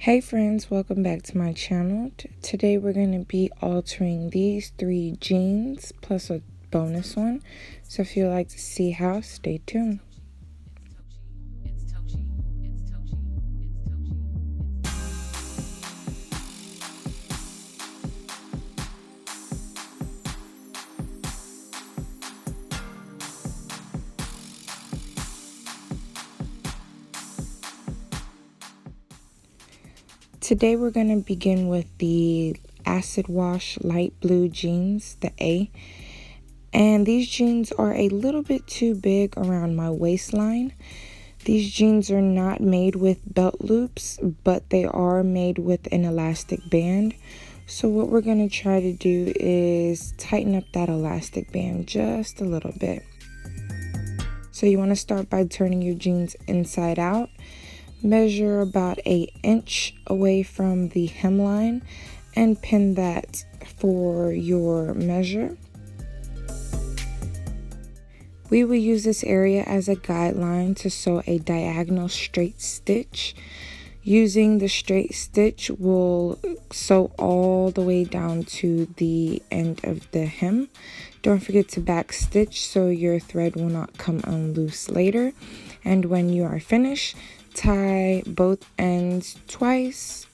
Hey friends, welcome back to my channel. Today we're going to be altering these 3 jeans plus a bonus one. So if you'd like to see how, stay tuned. Today we're going to begin with the acid wash light blue jeans, the A. And these jeans are a little bit too big around my waistline. These jeans are not made with belt loops, but they are made with an elastic band. So what we're going to try to do is tighten up that elastic band just a little bit. So you want to start by turning your jeans inside out. Measure about 1 inch away from the hemline and pin that for your measure. We will use this area as a guideline to sew a diagonal straight stitch. Using the straight stitch, we'll sew all the way down to the end of the hem. Don't forget to back stitch so your thread will not come unloose later. And when you are finished, tie both ends twice.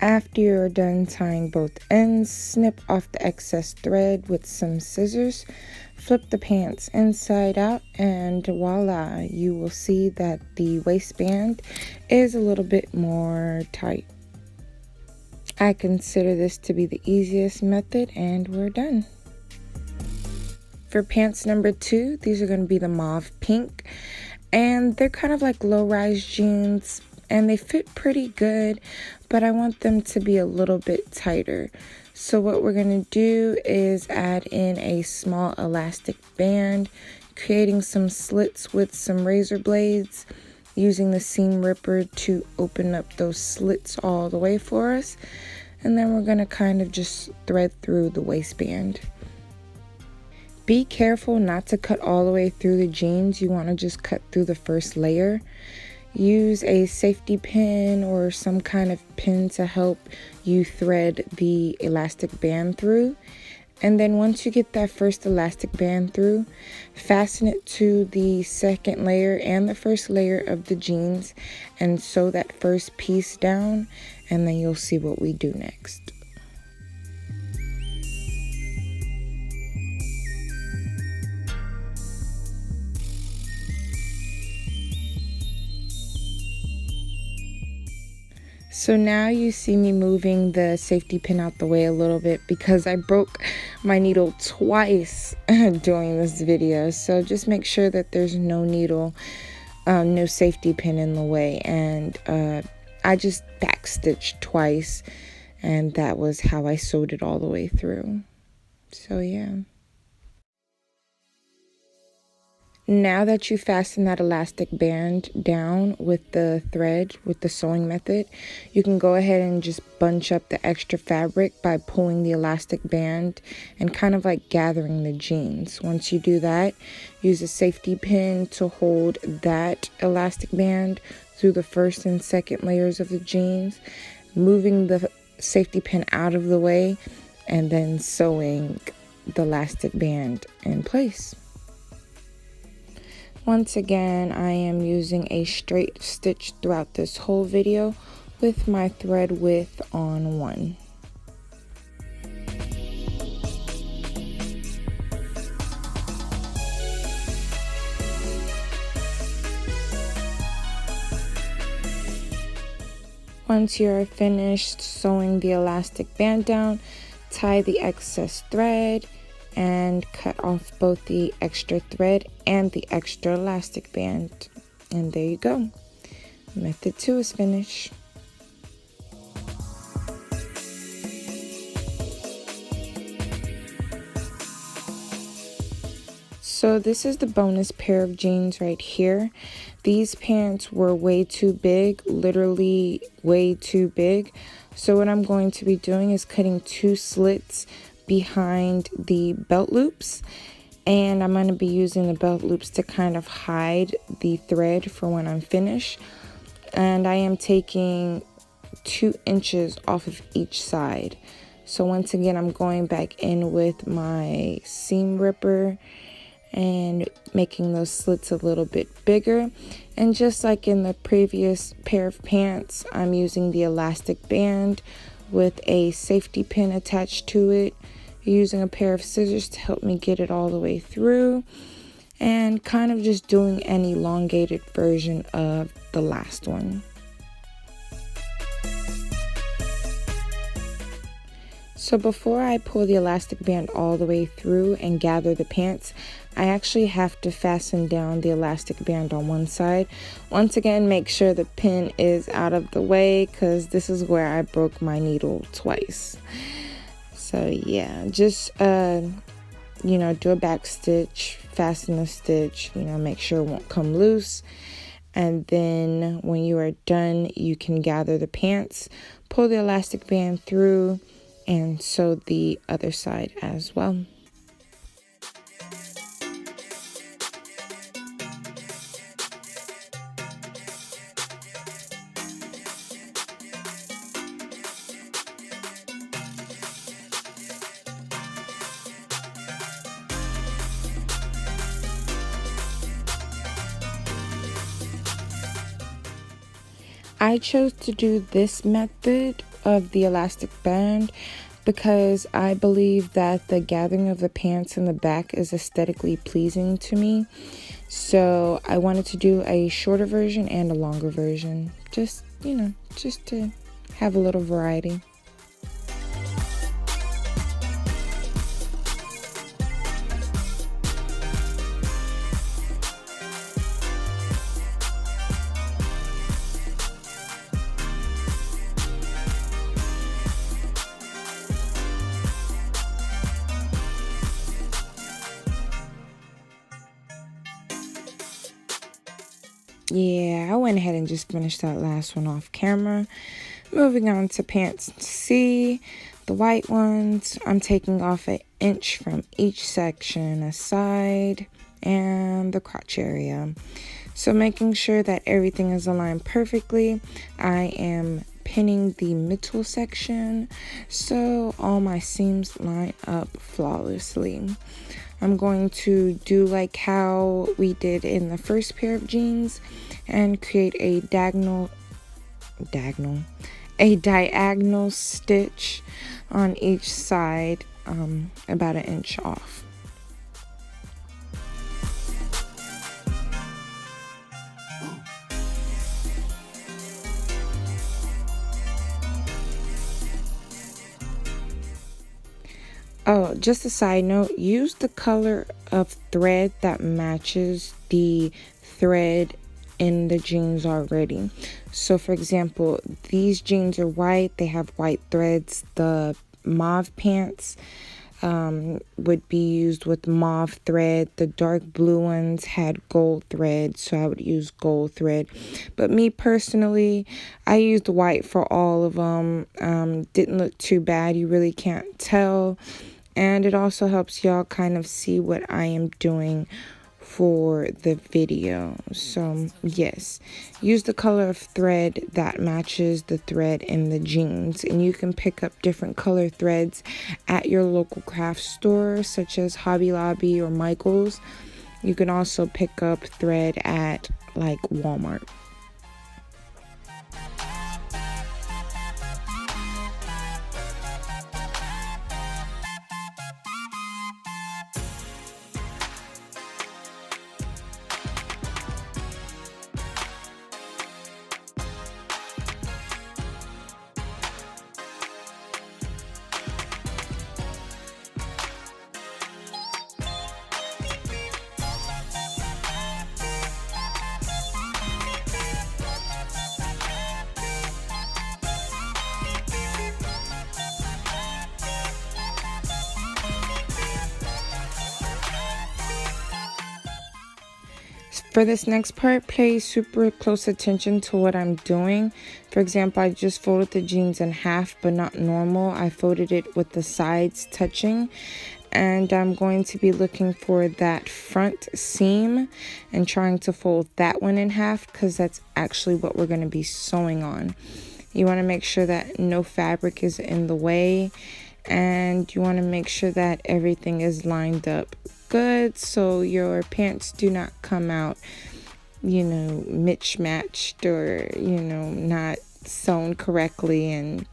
After you're done tying both ends, snip off the excess thread with some scissors, flip the pants inside out, and voila, you will see that the waistband is a little bit more tight. I consider this to be the easiest method, and we're done. For pants number 2, these are going to be the mauve pink, and they're kind of like low-rise jeans, and they fit pretty good, but I want them to be a little bit tighter. So what we're going to do is add in a small elastic band, creating some slits with some razor blades, using the seam ripper to open up those slits all the way for us. And then we're going to kind of just thread through the waistband. Be careful not to cut all the way through the jeans. You want to just cut through the first layer. Use a safety pin or some kind of pin to help you thread the elastic band through. And then once you get that first elastic band through, fasten it to the second layer and the first layer of the jeans and sew that first piece down, and then you'll see what we do next. So now you see me moving the safety pin out the way a little bit because I broke my needle twice doing this video. So just make sure that there's no needle, no safety pin in the way. And I just backstitched twice, and that was how I sewed it all the way through. So yeah. Now that you fasten that elastic band down with the thread, with the sewing method, you can go ahead and just bunch up the extra fabric by pulling the elastic band and kind of like gathering the jeans. Once you do that, use a safety pin to hold that elastic band through the first and second layers of the jeans, moving the safety pin out of the way, and then sewing the elastic band in place. Once again, I am using a straight stitch throughout this whole video with my thread width on 1. Once you're finished sewing the elastic band down, tie the excess thread and cut off both the extra thread and the extra elastic band. And there you go. Method 2 is finished. So this is the bonus pair of jeans right here. These pants were way too big, literally way too big. So what I'm going to be doing is cutting 2 slits behind the belt loops. And I'm going to be using the belt loops to kind of hide the thread for when I'm finished. And I am taking 2 inches off of each side. So once again, I'm going back in with my seam ripper and making those slits a little bit bigger. And just like in the previous pair of pants, I'm using the elastic band with a safety pin attached to it, using a pair of scissors to help me get it all the way through, and kind of just doing an elongated version of the last one. So before I pull the elastic band all the way through and gather the pants, I actually have to fasten down the elastic band on one side. Once again, make sure the pin is out of the way because this is where I broke my needle twice. So yeah, just do a back stitch, fasten the stitch, make sure it won't come loose. And then when you are done, you can gather the pants, pull the elastic band through, and sew the other side as well. I chose to do this method of the elastic band because I believe that the gathering of the pants in the back is aesthetically pleasing to me. So I wanted to do a shorter version and a longer version, just to have a little variety. Yeah, I went ahead and just finished that last one off camera. Moving on to pants C, the white ones. I'm taking off an inch from each section, a side and the crotch area. So making sure that everything is aligned perfectly, I am pinning the middle section so all my seams line up flawlessly. I'm going to do like how we did in the first pair of jeans and create a diagonal stitch on each side, about an inch off. Oh, just a side note, use the color of thread that matches the thread in the jeans already. So for example, these jeans are white, they have white threads. The mauve pants would be used with mauve thread. The dark blue ones had gold thread, so I would use gold thread. But me personally, I used white for all of them. Didn't look too bad, you really can't tell. And it also helps y'all kind of see what I am doing for the video. So yes, use the color of thread that matches the thread in the jeans, and you can pick up different color threads at your local craft store such as Hobby Lobby or Michael's. You can also pick up thread at like Walmart. For this next part, pay super close attention to what I'm doing. For example, I just folded the jeans in half, but not normal. I folded it with the sides touching. And I'm going to be looking for that front seam and trying to fold that one in half, because that's actually what we're going to be sewing on. You want to make sure that no fabric is in the way, and you want to make sure that everything is lined up good so your pants do not come out, mismatched or, not sewn correctly and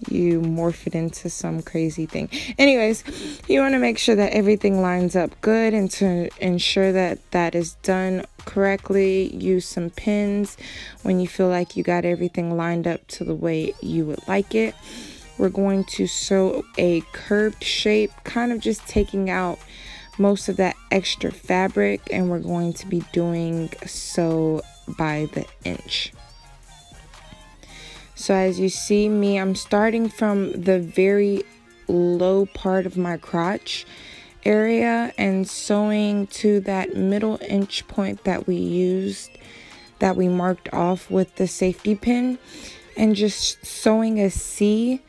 you morph it into some crazy thing. Anyways, you want to make sure that everything lines up good, and to ensure that that is done correctly, use some pins when you feel like you got everything lined up to the way you would like it. We're going to sew a curved shape, kind of just taking out most of that extra fabric, and we're going to be doing sew by the inch. So as you see me, I'm starting from the very low part of my crotch area and sewing to that middle inch point that we marked off with the safety pin, and just sewing a C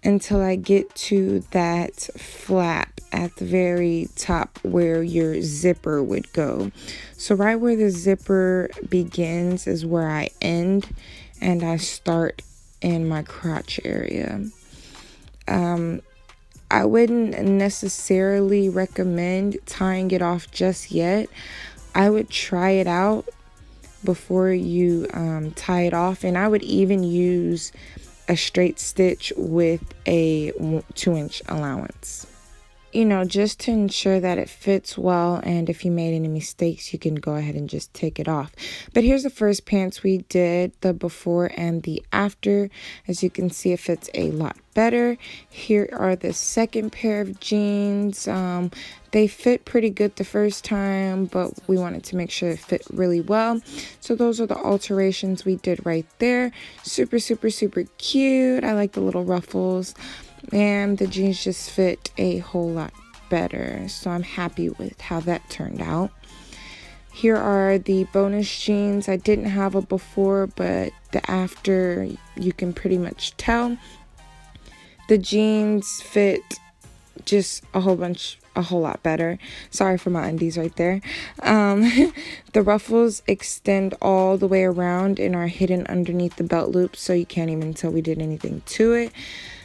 until I get to that flap at the very top where your zipper would go. So right where the zipper begins is where I end, and I start in my crotch area. I wouldn't necessarily recommend tying it off just yet. I would try it out before you tie it off, and I would even use a straight stitch with a 2-inch allowance, just to ensure that it fits well, and if you made any mistakes you can go ahead and just take it off. But here's the first pants we did, the before and the after. As you can see, it fits a lot better. Here are the second pair of jeans. They fit pretty good the first time, but we wanted to make sure it fit really well. So those are the alterations we did right there. Super, super, super cute. I like the little ruffles, and the jeans just fit a whole lot better. So I'm happy with how that turned out. Here are the bonus jeans. I didn't have a before, but the after, you can pretty much tell. The jeans fit just a whole lot better. Sorry for my undies right there. The ruffles extend all the way around and are hidden underneath the belt loop, so you can't even tell we did anything to it.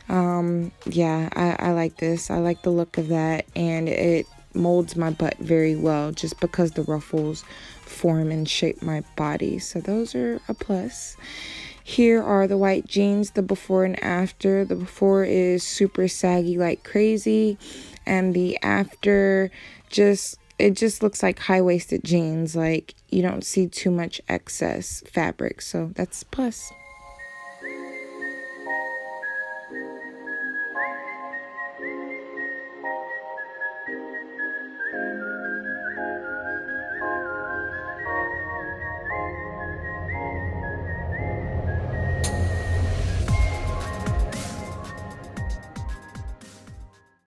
Yeah, I like this. I like the look of that, and it molds my butt very well just because the ruffles form and shape my body. So those are a plus. Here are the white jeans, the before and after. The before is super saggy like crazy, and the after it just looks like high-waisted jeans. Like, you don't see too much excess fabric, so that's a plus.